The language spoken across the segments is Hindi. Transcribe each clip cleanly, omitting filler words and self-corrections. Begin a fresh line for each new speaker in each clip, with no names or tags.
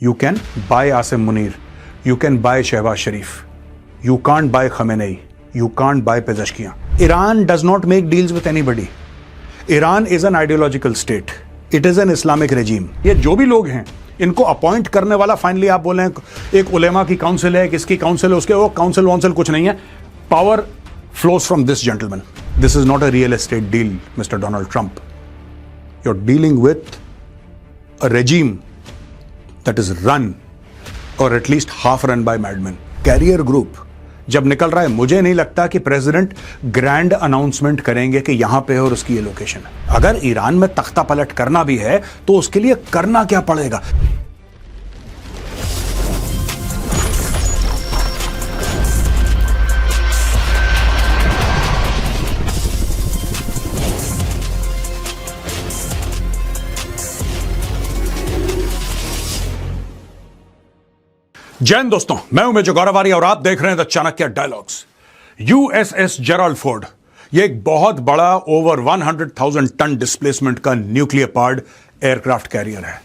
You can buy Asim Munir. You can buy Shehbaz Sharif. You can't buy Khamenei. You can't buy Pezeshkian. Iran does not make deals with anybody. Iran is an ideological state. It is an Islamic regime. ये जो भी लोग हैं इनको अपॉइंट करने वाला फाइनली आप बोले एक उलेमा की काउंसिल है, किसकी काउंसिल है, उसके वो काउंसिल वाउंसिल कुछ नहीं है. Power flows from this gentleman. This is not a real estate deal, Mr. Donald Trump. You're dealing with a regime that is run or at least half run by madmen. Carrier Group जब निकल रहा है, मुझे नहीं लगता कि प्रेसिडेंट ग्रैंड अनाउंसमेंट करेंगे कि यहां पे है और उसकी ये लोकेशन है. अगर ईरान में तख्ता पलट करना भी है तो उसके लिए करना क्या पड़ेगा? जय हिंद दोस्तों, मैं हूं मेजर गौरवारी और आप देख रहे हैं the Chanakya dialogues. USS Gerald Ford ये एक बहुत बड़ा ओवर 100,000 टन डिस्प्लेसमेंट का न्यूक्लियर पावर्ड एयरक्राफ्ट कैरियर है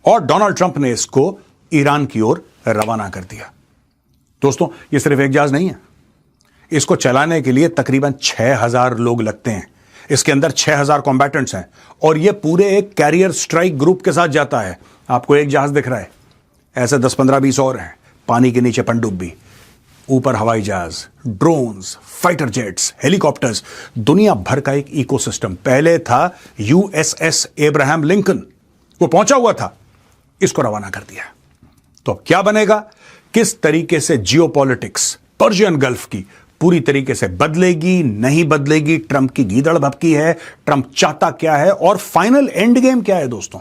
और डोनाल्ड ट्रंप ने इसको ईरान की ओर रवाना कर दिया. दोस्तों, ये सिर्फ एक जहाज नहीं है. इसको चलाने के लिए तकरीबन 6,000 लोग लगते हैं. इसके अंदर 6,000 कॉम्बैटेंट्स हैं और ये पूरे एक कैरियर स्ट्राइक ग्रुप के साथ जाता है. आपको एक जहाज दिख रहा है, ऐसे 10, 15, 20 और हैं. पानी के नीचे पनडुब्बी, ऊपर हवाई जहाज, ड्रोन्स, फाइटर जेट्स, हेलीकॉप्टर्स, दुनिया भर का एक इकोसिस्टम. पहले था यूएसएस एब्राहम लिंकन, वो पहुंचा हुआ था, इसको रवाना कर दिया. तो अब क्या बनेगा? किस तरीके से जियोपॉलिटिक्स पर्शियन गल्फ की पूरी तरीके से बदलेगी, नहीं बदलेगी, ट्रंप की गीदड़ भपकी है, ट्रंप चाहता क्या है और फाइनल एंड गेम क्या है? दोस्तों,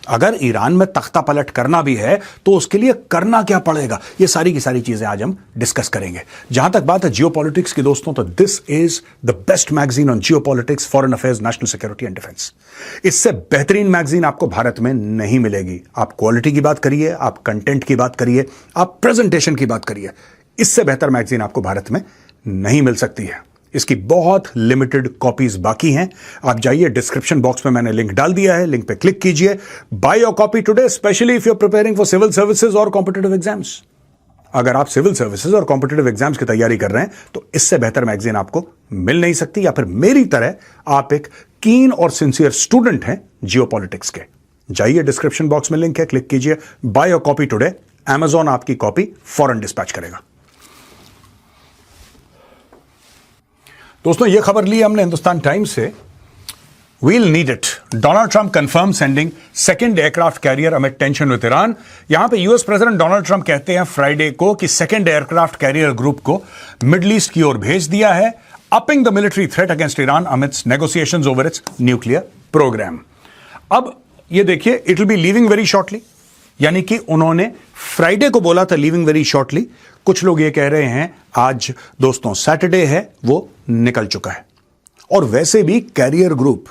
अगर ईरान में तख्ता पलट करना भी है तो उसके लिए करना क्या पड़ेगा? ये सारी की सारी चीजें आज हम डिस्कस करेंगे. जहां तक बात है जियोपॉलिटिक्स की दोस्तों, तो this is the best magazine on geopolitics, foreign affairs, national security and defence. इससे बेहतरीन मैगजीन आपको भारत में नहीं मिलेगी. आप क्वालिटी की बात करिए, आप कंटेंट की बात करिए, आप प्रेजेंटेशन की बात करिए, इससे बेहतर मैगजीन आपको भारत में नहीं मिल सकती है. इसकी बहुत लिमिटेड कॉपीज बाकी हैं. आप जाइए, डिस्क्रिप्शन बॉक्स में मैंने लिंक डाल दिया है, लिंक पे क्लिक कीजिए. Buy your copy today, specially if you are preparing for civil services और कॉम्पिटिटिव एग्जाम्स. अगर आप सिविल सर्विसेज और कॉम्पिटिटिव एग्जाम्स की तैयारी कर रहे हैं तो इससे बेहतर मैगजीन आपको मिल नहीं सकती. या फिर मेरी तरह आप एक कीन और सिंसियर स्टूडेंट हैं जियोपॉलिटिक्स के, जाइए, डिस्क्रिप्शन बॉक्स में लिंक है, क्लिक कीजिए. Buy your copy today. Amazon आपकी कॉपी फौरन डिस्पैच करेगा. दोस्तों, यह खबर ली हमने हिंदुस्तान टाइम्स से. We'll need it. Donald Trump confirms sending second aircraft carrier amid tension with Iran. यहां पे यूएस प्रेसिडेंट डोनाल्ड ट्रंप कहते हैं फ्राइडे को कि सेकेंड एयरक्राफ्ट कैरियर ग्रुप को मिडिल ईस्ट की ओर भेज दिया है, upping the military threat against Iran amidst negotiations over its nuclear program. अब ये देखिए, it will be leaving very shortly. यानी कि उन्होंने फ्राइडे को बोला था लीविंग वेरी शॉर्टली. कुछ लोग ये कह रहे हैं आज दोस्तों सैटरडे है, वो निकल चुका है. और वैसे भी कैरियर ग्रुप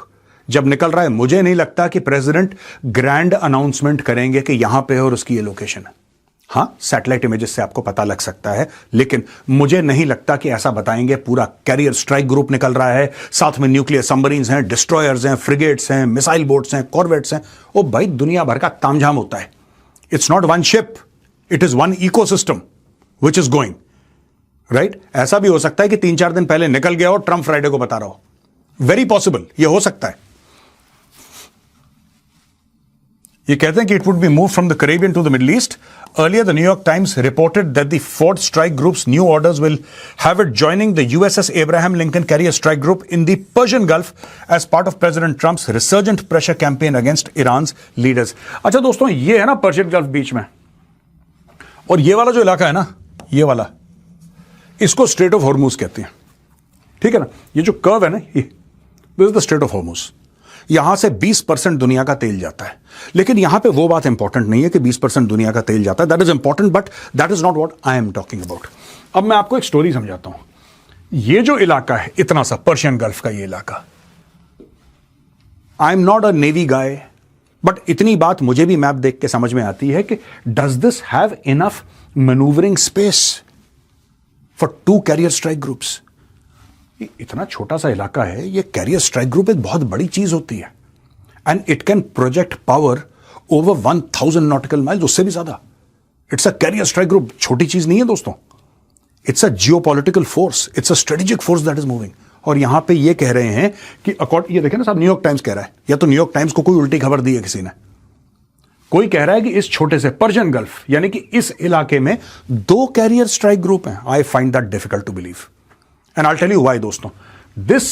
जब निकल रहा है, मुझे नहीं लगता कि प्रेसिडेंट ग्रैंड अनाउंसमेंट करेंगे कि यहां पे है और उसकी ये लोकेशन है. हां, सैटेलाइट इमेजेस से आपको पता लग सकता है, लेकिन मुझे नहीं लगता कि ऐसा बताएंगे. पूरा कैरियर स्ट्राइक ग्रुप निकल रहा है, साथ में न्यूक्लियर सबमरीन्स हैं, डिस्ट्रॉयर्स हैं, फ्रिगेट्स हैं, मिसाइल बोट्स हैं, कॉर्वेट्स हैं. ओ भाई, दुनिया भर का तामझाम होता है. It's not one ship, it is one ecosystem which is going, right? ऐसा भी हो सकता है कि 3-4 दिन पहले निकल गया हो, ट्रंप फ्राइडे को बता रहा हो. Very possible, ये हो सकता है. ये कहते हैं कि it would be moved from the Caribbean to the Middle East. Earlier, the New York Times reported that the Ford Strike Group's new orders will have it joining the USS Abraham Lincoln Carrier Strike Group in the Persian Gulf as part of President Trump's resurgent pressure campaign against Iran's leaders. अच्छा दोस्तों, ये है ना पर्शियन गल्फ बीच में, और ये वाला जो इलाका है ना, ये वाला, इसको स्ट्रेट ऑफ हॉर्मूज कहते हैं. ठीक है ना? ये जो कर्व है ना, ये this is the straight of Hormuz. यहां से 20% दुनिया का तेल जाता है. लेकिन यहां पे वो बात इंपॉर्टेंट नहीं है कि 20% दुनिया का तेल जाता है. That is important, but that is not what I am talking about. अब मैं आपको एक स्टोरी समझाता हूं. ये जो इलाका है, इतना सा पर्शियन गल्फ का ये इलाका, I am not a navy guy, but इतनी बात मुझे भी मैप देख के समझ में आती है कि does this have enough manoeuvring space for 2 carrier strike groups. इतना छोटा सा इलाका है, ये कैरियर स्ट्राइक ग्रुप एक बहुत बड़ी चीज होती है. And it can project power over 1000 nautical miles, उससे भी ज्यादा. It's a career strike group. छोटी चीज नहीं है दोस्तों. It's a geopolitical force, it's a strategic force that is moving. और यहां पे ये कह रहे हैं कि ये देखें ना साहब, न्यूयॉर्क टाइम्स कह रहा है, या तो न्यूयॉर्क टाइम्स को कोई उल्टी खबर दी है किसी ने. कोई कह रहा है कि इस छोटे से पर्शियन गल्फ यानी कि इस इलाके में 2 कैरियर स्ट्राइक ग्रुप हैं. I find that difficult to believe and I tell you why दोस्तों. This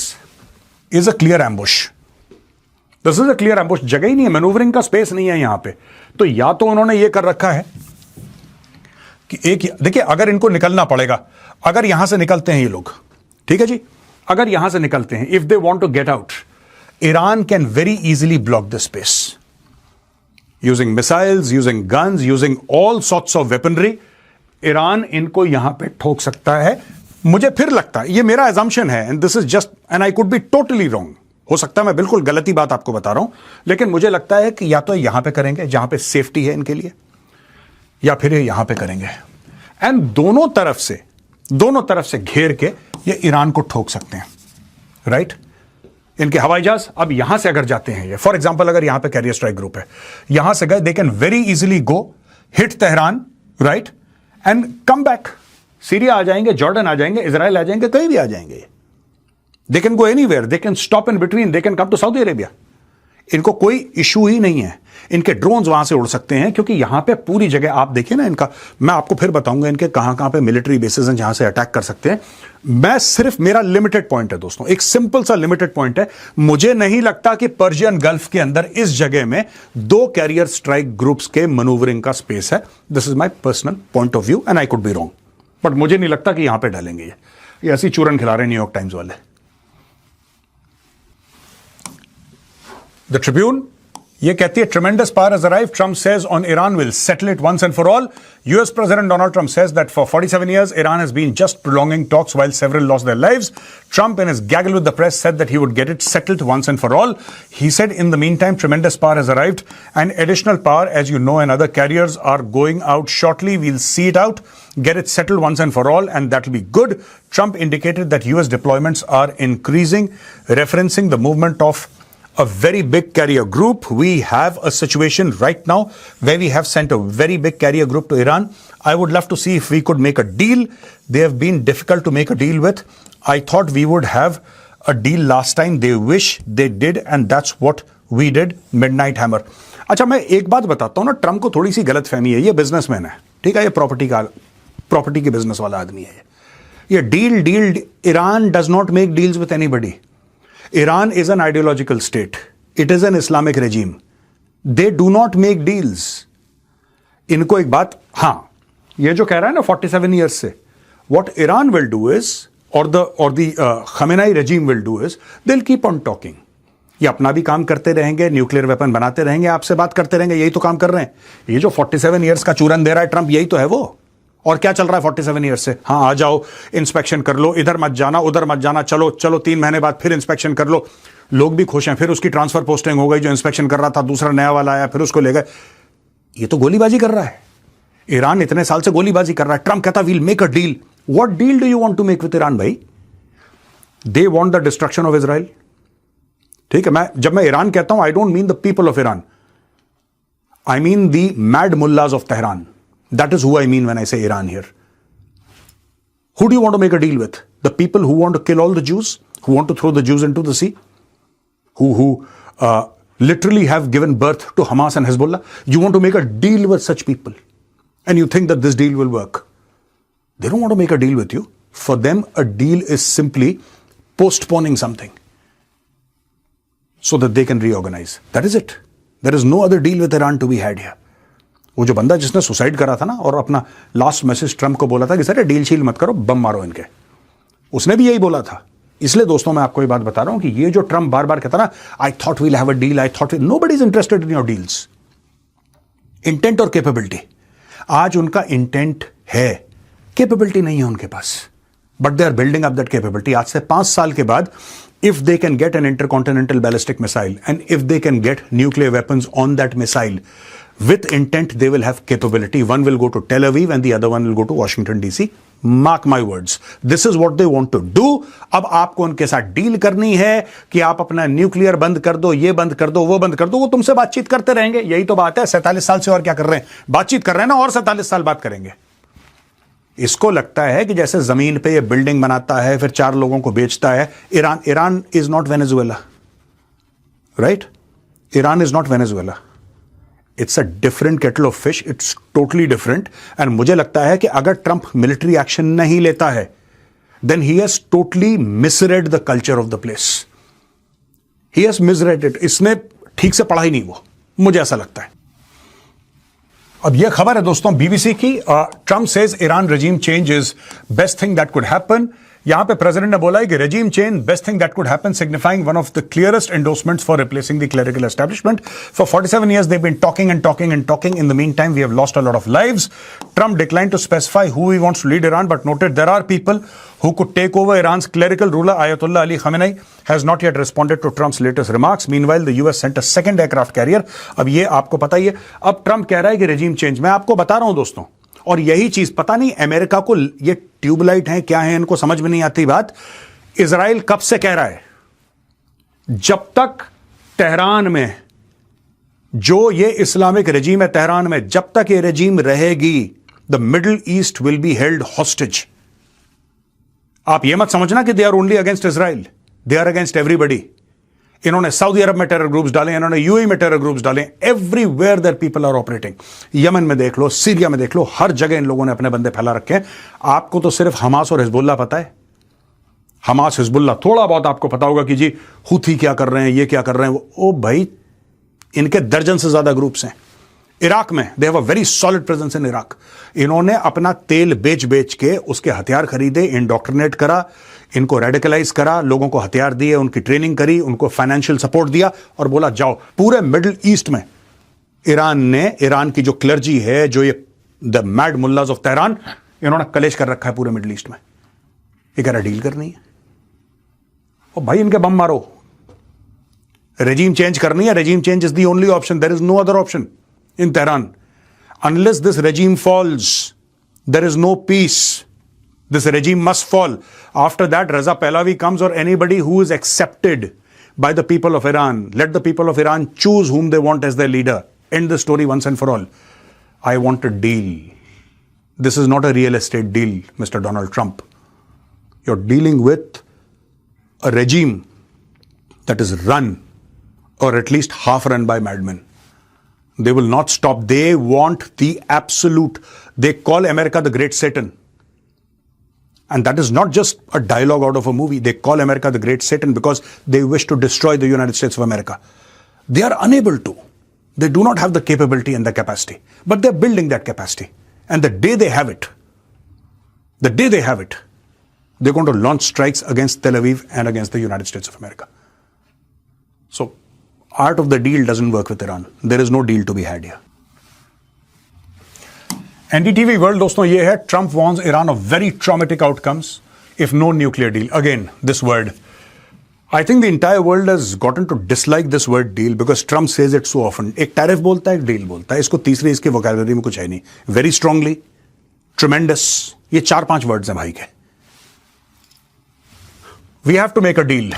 is a clear ambush. This is a clear ambush. जगह ही नहीं है, मैनूवरिंग का स्पेस नहीं है यहां पे. तो या तो उन्होंने ये कर रखा है कि एक, देखिए अगर इनको निकलना पड़ेगा, अगर यहां से निकलते हैं ये लोग, ठीक है जी, अगर यहां से निकलते हैं, if they want to get out, Iran can very easily block the space using missiles, using guns, using all sorts of weaponry. Iran इनको यहां पे ठोक सकता है. मुझे फिर लगता है, ये मेरा एजम्पशन है and this is just, and I could be totally wrong. हो सकता है मैं बिल्कुल गलती बात आपको बता रहा हूं, लेकिन मुझे लगता है कि या तो यहां पे करेंगे जहां पे सेफ्टी है इनके लिए, या फिर यहां पे करेंगे. एंड दोनों तरफ से घेर के ये ईरान को ठोक सकते हैं. राइट? इनके हवाई जहाज अब यहां से अगर जाते हैं, ये फॉर एग्जांपल अगर यहां पे कैरियर स्ट्राइक ग्रुप है, यहां से गए, they can very easily go hit Tehran, right, and come back. Syria आ जाएंगे, जॉर्डन आ जाएंगे, इजराइल आ जाएंगे, कहीं भी आ जाएंगे. They can go anywhere, they can stop in between, they can come to Saudi Arabia. इनको कोई इशू ही नहीं है. इनके ड्रोन्स वहां से उड़ सकते हैं, क्योंकि यहां पे पूरी जगह आप देखिए ना इनका, मैं आपको फिर बताऊंगा इनके कहां पे मिलिट्री बेसिस हैं जहां से अटैक कर सकते हैं. मैं सिर्फ, मेरा लिमिटेड पॉइंट है दोस्तों, एक सिंपल सा लिमिटेड पॉइंट है. मुझे नहीं लगता कि पर्शियन गल्फ के अंदर इस जगह में 2 कैरियर स्ट्राइक ग्रुप्स के मनूवरिंग का स्पेस है. This is my personal point of view and I could be wrong, but मुझे नहीं लगता कि यहां पर डालेंगे. ये ऐसी चूरन खिला रहे हैं न्यूयॉर्क टाइम्स वाले. द ट्रिब्यून ये कहती है, tremendous power has arrived. Trump says on Iran will settle it once and for all. US President Donald Trump says that for 47 years, Iran has been just prolonging talks while several lost their lives. Trump, in his gaggle with the press, said that he would get it settled once and for all. He said, in the meantime, tremendous power has arrived, and additional power, as you know, and other carriers are going out shortly. We'll see it out, get it settled once and for all, and that will be good. Trump indicated that US deployments are increasing, referencing the movement of a very big carrier group. We have a situation right now where we have sent a very big carrier group to Iran. I would love to see if we could make a deal. They have been difficult to make a deal with. I thought we would have a deal last time. They wish they did, and that's what we did. Midnight Hammer. अच्छा, मैं एक बात बताता हूं ना, ट्रम्प को थोड़ी सी गलतफहमी है. ये बिजनेसमैन है, ठीक है, ये प्रॉपर्टी के बिजनेस वाला आदमी है. ये deal Iran does not make deals with anybody. Iran is an ideological state. It is an Islamic regime. They do not make deals. इनको एक बात, हाँ, ये जो कह रहा है ना 47 years से, what Iran will do is, or the Khamenei regime will do is, they'll keep on talking. ये अपना भी काम करते रहेंगे, न्यूक्लियर वेपन बनाते रहेंगे, आपसे बात करते रहेंगे, यही तो काम कर रहे हैं. ये जो 47 years का चूरन दे रहा है ट्रंप, यही तो है वो. और क्या चल रहा है 47 ईयर्स से? हाँ, आ जाओ, इंस्पेक्शन कर लो, इधर मत जाना, उधर मत जाना, चलो 3 महीने बाद फिर इंस्पेक्शन कर लो. लोग भी खुश हैं. फिर उसकी ट्रांसफर पोस्टिंग हो गई, जो इंस्पेक्शन कर रहा था, दूसरा नया वाला आया, फिर उसको ले गए. ये तो गोलीबाजी कर रहा है. ईरान इतने साल से गोलीबाजी कर रहा है. ट्रंप कहता we'll make a deal. What deal do you want to make with Iran भाई? They want the destruction of Israel. ठीक है, जब मैं ईरान कहता हूं, I don't mean the people of Iran, I mean the mad mullahs of Tehran. That is who I mean when I say Iran here. Who do you want to make a deal with? The people who want to kill all the Jews, who want to throw the Jews into the sea, who literally have given birth to Hamas and Hezbollah. You want to make a deal with such people, and you think that this deal will work. They don't want to make a deal with you. For them, a deal is simply postponing something so that they can reorganize. That is it. There is no other deal with Iran to be had here. वो जो बंदा जिसने सुसाइड करा था ना, और अपना लास्ट मैसेज ट्रंप को बोला था कि सर डील शील मत करो, बम मारो इनके, उसने भी यही बोला था. इसलिए दोस्तों मैं आपको ये बात बता रहा हूं कि ये जो ट्रंप बार बार कहता ना, I thought we'll have a deal, I thought, nobody is interested in your deals. Intent और कैपेबिलिटी, आज उनका इंटेंट है, कैपेबिलिटी नहीं है उनके पास, but they are building up that capability. आज से 5 साल के बाद, if they can get an intercontinental ballistic missile and if they can get nuclear weapons on that missile, with intent they will have capability. One will go to Tel Aviv and the other one will go to Washington DC. Mark my words, this is what they want to do. अब आपको उनके साथ डील करनी है कि आप अपना न्यूक्लियर बंद कर दो, ये बंद कर दो, वो बंद कर दो, वो तुमसे बातचीत करते रहेंगे। यही तो बात है, 47 साल से और क्या कर रहे हैं, बातचीत कर रहे हैं ना, और 47 साल बात करेंगे। इसको लगता है कि जैसे जमीन पे ये बिल्डिंग बनाता है फिर 4 लोगों को बेचता है। Iran is not Venezuela, right? Iran is not Venezuela. It's a different kettle of fish, it's totally different. And मुझे लगता है कि अगर ट्रंप मिलिट्री एक्शन नहीं लेता है then he has totally misread the culture of the place. He has misread it. इसने ठीक से पढ़ा ही नहीं, वो मुझे ऐसा लगता है। अब यह खबर है दोस्तों बीबीसी की, Trump says Iran regime change is best thing that could happen. यहां पे प्रेसिडेंट ने बोला है कि regime change best thing that could happen, signifying one of the clearest endorsements for replacing the clerical establishment. For 47 years they've been talking and talking and talking. In the meantime we have lost a lot of lives. Trump declined to specify who he wants to lead Iran but noted there are people who could take over Iran's clerical ruler. Ayatollah Ali Khamenei has not yet responded to Trump's latest remarks. Meanwhile the US sent a second aircraft carrier. अब ये आपको पता ही है, अब ट्रंप कह रहा है कि रेजिम चेंज। मैं आपको बता रहा हूं दोस्तों, और यही चीज पता नहीं अमेरिका को, ये ट्यूबलाइट है क्या है, इनको समझ में नहीं आती बात। इजराइल कब से कह रहा है, जब तक तेहरान में जो ये इस्लामिक रेजीम है तेहरान में, जब तक ये रेजीम रहेगी the Middle East will be held hostage. आप ये मत समझना कि they are only against Israel, they are against everybody. इन्होंने सऊदी अरब में टेरर ग्रुप्स डाले, इन्होंने यूएई में टेरर ग्रुप्स डाले, everywhere their people are operating. Yemen में देख लो, सीरिया में देख लो, हर जगह इन लोगों ने अपने बंदे फैला रखे हैं। आपको तो सिर्फ हमास और हिजबुल्लाह पता है, हमास हिजबुल्लाह थोड़ा बहुत आपको पता होगा कि जी हुथी क्या कर रहे हैं, ये क्या कर रहे हैं। ओ भाई, इनके दर्जन से ज्यादा ग्रुप्स हैं। इराक में दे have a very solid presence in Iraq. इन्होंने अपना तेल बेच बेच के उसके हथियार खरीदे, इंडोक्ट्रिनेट करा, इनको रेडिकलाइज करा, लोगों को हथियार दिए, उनकी ट्रेनिंग करी, उनको फाइनेंशियल सपोर्ट दिया और बोला जाओ। पूरे मिडिल ईस्ट में ईरान की जो क्लर्जी है, जो ये the mad mullahs of Tehran, इन्होंने कलेश कर रखा है पूरे मिडिल ईस्ट में। ये कह रहा डील करनी है, और भाई इनके बम मारो। रेजीम चेंज करनी है, regime change is the only option, there is no other option in Tehran. Unless this regime falls, there is no peace. This regime must fall. After that, Reza Pahlavi comes, or anybody who is accepted by the people of Iran. Let the people of Iran choose whom they want as their leader. End the story once and for all. I want a deal. This is not a real estate deal, Mr. Donald Trump. You're dealing with a regime that is run, or at least half run by madmen. They will not stop. They want the absolute. They call America the Great Satan. And that is not just a dialogue out of a movie. They call America the Great Satan because they wish to destroy the United States of America. They are unable to. They do not have the capability and the capacity. But they're building that capacity. And the day they have it, they're going to launch strikes against Tel Aviv and against the United States of America. So, art of the deal doesn't work with Iran. There is no deal to be had here. NDTV World दोस्तों ये है, Trump warns Iran of very traumatic outcomes if no nuclear deal. Again, this word. I think the entire world has gotten to dislike this word deal because Trump says it so often. एक टैरिफ बोलता है, एक डील बोलता है। इसको तीसरे इसके वोकैबुलरी में कुछ है नहीं। Very strongly, tremendous, ये 4-5 वर्ड्स हैं भाई के। We have to make a deal.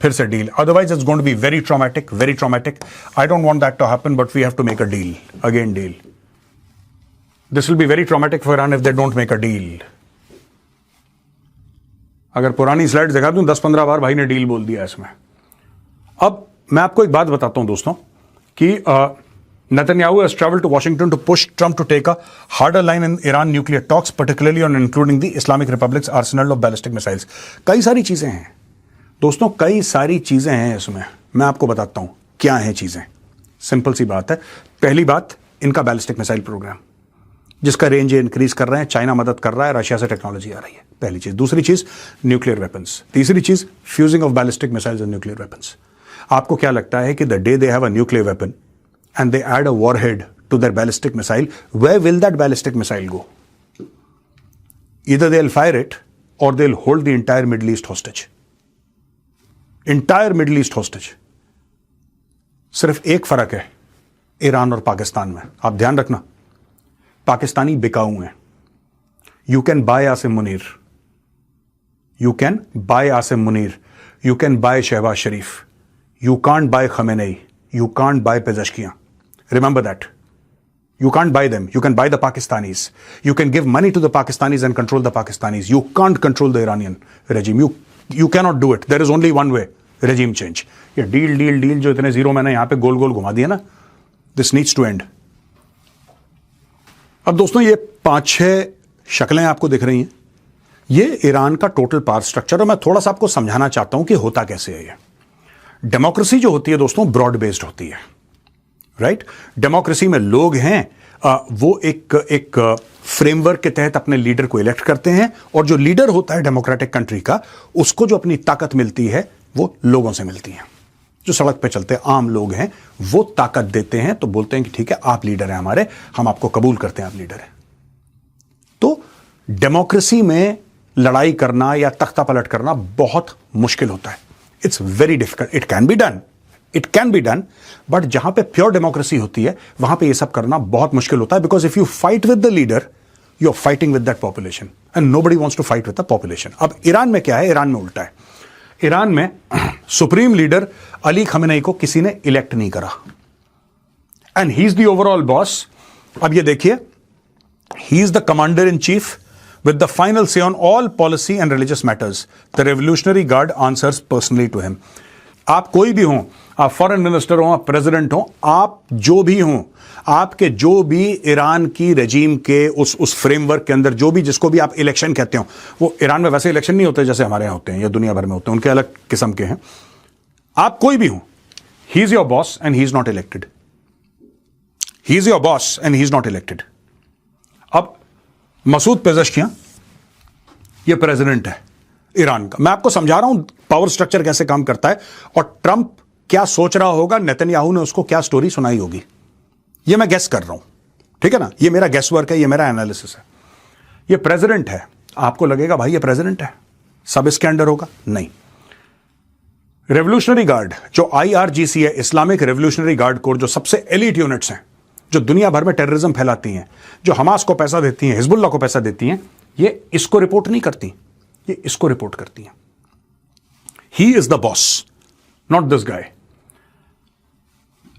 फिर से deal, otherwise it's going to be very traumatic, very traumatic. I don't want that to happen, but we have to make a deal. Again, deal. This will be very traumatic for Iran if they don't make a deal. अगर पुरानी स्लाइड दिखा दूं, 10-15 बार भाई ने डील बोल दिया इसमें। अब मैं आपको एक बात बताता हूं दोस्तों कि Netanyahu has traveled to Washington to push Trump to take a harder line in Iran nuclear talks, particularly on including the Islamic Republic's arsenal of ballistic missiles. कई सारी चीजें हैं दोस्तों, कई सारी चीजें हैं इसमें। मैं आपको बताता हूं क्या हैं चीजें। सिंपल सी बात है। पहली बात, इनका बैलिस्टिक मिसाइल प्रोग्राम, जिसका रेंज इंक्रीज कर रहे हैं, चाइना मदद कर रहा है, रशिया से टेक्नोलॉजी आ रही है, पहली चीज। दूसरी चीज, न्यूक्लियर वेपन्स। तीसरी चीज, fusing of ballistic missiles and nuclear weapons. आपको क्या लगता है कि the day they have a nuclear weapon and they add a warhead to their ballistic missile, where will that ballistic missile go? Either they will fire it और they will hold the entire Middle East hostage. Entire Middle East hostage. सिर्फ एक फर्क है, ईरान और पाकिस्तान में। आप ध्यान रखना, पाकिस्तानी बिकाऊ हैं। You can buy Asim Munir, you can buy Asim Munir, you can buy Shahbaz Sharif, you can't buy Khamenei, you can't buy Pezeshkian. Remember that. You can't buy them. You can buy the Pakistanis. You can give money to the Pakistanis and control the Pakistanis. You can't control the Iranian regime. You cannot do it. There is only one way. Regime change. ये डील जो इतने जीरो मैंने यहां पे गोल गोल घुमा दिया ना, this needs to end. अब दोस्तों ये 5-6 शक्लें आपको दिख रही हैं, ये ईरान का टोटल पावर स्ट्रक्चर, और मैं थोड़ा सा आपको समझाना चाहता हूं कि होता कैसे है ये। डेमोक्रेसी जो होती है दोस्तों, ब्रॉड बेस्ड होती है, राइट? डेमोक्रेसी में लोग हैं, वो एक फ्रेमवर्क के तहत अपने लीडर को इलेक्ट करते हैं, और जो लीडर होता है डेमोक्रेटिक कंट्री का, उसको जो अपनी ताकत मिलती है वो लोगों से मिलती है। जो सड़क पे चलते आम लोग हैं वो ताकत देते हैं, तो बोलते हैं कि ठीक है आप लीडर हैं हमारे, हम आपको कबूल करते हैं, आप लीडर हैं। तो डेमोक्रेसी में लड़ाई करना या तख्ता पलट करना बहुत मुश्किल होता है। It's very difficult. It can be done, but जहां पे प्योर डेमोक्रेसी होती है वहां पे ये सब करना बहुत मुश्किल होता है, because if you fight with the leader you are fighting with that population and nobody wants to fight with the population. अब ईरान में क्या है? ईरान में उल्टा है। ईरान में सुप्रीम लीडर अली खमेनेई को किसी ने इलेक्ट नहीं करा, and he is the overall boss. अब ये देखिए, ही is the commander in chief with the final say on all policy and religious matters. The Revolutionary Guard answers personally to him. आप कोई भी हों, आप फॉरेन मिनिस्टर हों, आप प्रेसिडेंट हों, आप जो भी हों, आपके जो भी ईरान की रेजीम के उस फ्रेमवर्क के अंदर जो भी, जिसको भी आप इलेक्शन कहते हो, वो ईरान में वैसे इलेक्शन नहीं होते जैसे हमारे यहाँ होते हैं या दुनिया भर में होते हैं, उनके अलग किस्म के हैं। आप कोई भी हों, he is your boss and he is not elected. He is your boss and he is not elected. अब मसूद पेजेश्कियां ये प्रेसिडेंट है ईरान का। मैं आपको समझा रहा हूं पावर स्ट्रक्चर कैसे काम करता है, और ट्रंप क्या सोच रहा होगा, नेतन्याहू ने उसको क्या स्टोरी सुनाई होगी, ये मैं गेस कर रहा हूं, ठीक है ना? ये मेरा गेस वर्क है, ये मेरा एनालिसिस है। ये प्रेसिडेंट है, आपको लगेगा भाई ये प्रेसिडेंट है, सब इसके अंडर होगा, नहीं। रेवोल्यूशनरी गार्ड जो IRGC है, इस्लामिक रेवोल्यूशनरी गार्ड कोर, जो सबसे एलीट यूनिट्स हैं, जो दुनिया भर में टेररिज्म फैलाती हैं, जो हमास को पैसा देती हैं, हिजबुल्लाह को पैसा देती हैं, ये इसको रिपोर्ट नहीं करती, ये इसको रिपोर्ट करती हैं। ही is the boss, not this guy.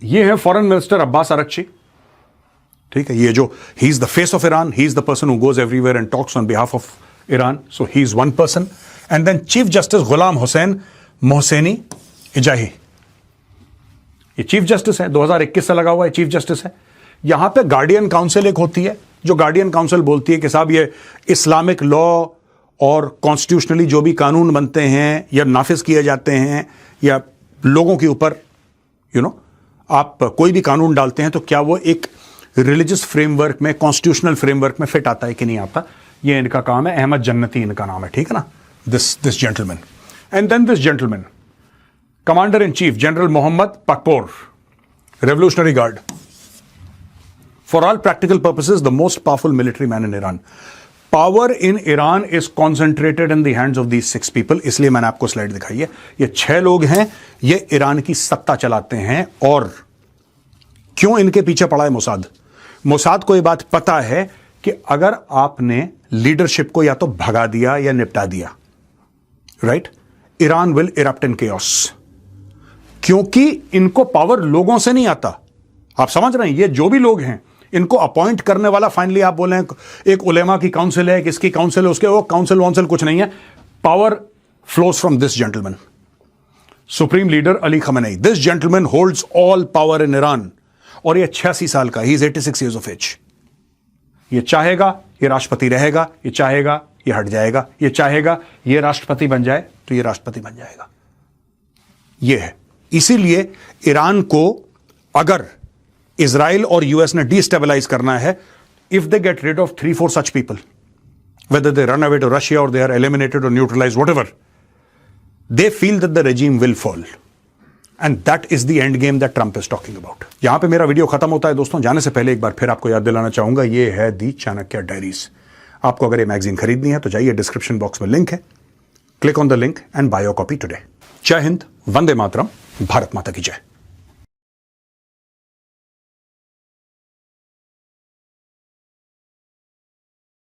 ये है फॉरेन मिनिस्टर अब्बास अरक्ची, ठीक है? ये जो he is the face of Iran, he is the person who goes everywhere and talks on behalf of Iran, so he is one person. And then chief justice Gholam Hossein Mohseni Ejei, ये चीफ जस्टिस है, 2021 से लगा हुआ है, चीफ जस्टिस है। यहां पे गार्डियन काउंसिल एक होती है, जो गार्डियन काउंसिल बोलती है कि साहब ये इस्लामिक लॉ और कॉन्स्टिट्यूशनली जो भी कानून बनते हैं या नाफिज किए जाते हैं, या लोगों के ऊपर आप कोई भी कानून डालते हैं, तो क्या वो एक रिलीजियस फ्रेमवर्क में, कॉन्स्टिट्यूशनल फ्रेमवर्क में फिट आता है कि नहीं आता। ये इनका काम है। अहमद जन्नती इनका नाम है, ठीक है ना? This gentleman. And then this gentleman, commander in chief general Mohammad Pakpour, revolutionary guard, for all practical purposes the most powerful military man in Iran. Power in Iran is concentrated in the hands of these 6 people. इसलिए मैंने आपको स्लाइड दिखाई है। ये 6 लोग हैं, ये ईरान की सत्ता चलाते हैं। और क्यों इनके पीछे पड़ा है मोसाद? मोसाद को ये बात पता है कि अगर आपने लीडरशिप को या तो भगा दिया या निपटा दिया, right, Iran will erupt in chaos, क्योंकि इनको पावर लोगों से नहीं आता। आप समझ रहे हैं? ये जो भी लोग हैं, इनको अपॉइंट करने वाला, फाइनली आप बोले एक उलेमा की काउंसिल है, किसकी काउंसिल है, उसके वो काउंसिल वाउंसिल कुछ नहीं है। Power flows from this gentleman, supreme leader Ali Khamenei. This gentleman holds all power in Iran, और ये 86 साल का, he is 86 years of age. ये चाहेगा ये राष्ट्रपति रहेगा, ये चाहेगा ये हट जाएगा, ये चाहेगा ये राष्ट्रपति बन जाए तो ये राष्ट्रपति बन जाएगा। ये है। इसीलिए ईरान को अगर इजराइल और यूएस ने डिस्टेबलाइज करना है, if they get rid of 3-4 such people, whether they run away to Russia और दे आर एलिमिनेटेड और neutralize, whatever, they feel that the regime will fall, and that is the end game that Trump is talking about. यहां पे मेरा वीडियो खत्म होता है दोस्तों। जाने से पहले एक बार फिर आपको याद दिलाना चाहूंगा, ये है दी चाणक्य डायरीज। आपको अगर ये मैगजीन खरीदनी है तो जाइए, डिस्क्रिप्शन बॉक्स में लिंक है, click on the link and bye your copy today. जय हिंद, वंदे मातरम, भारत माता की जय।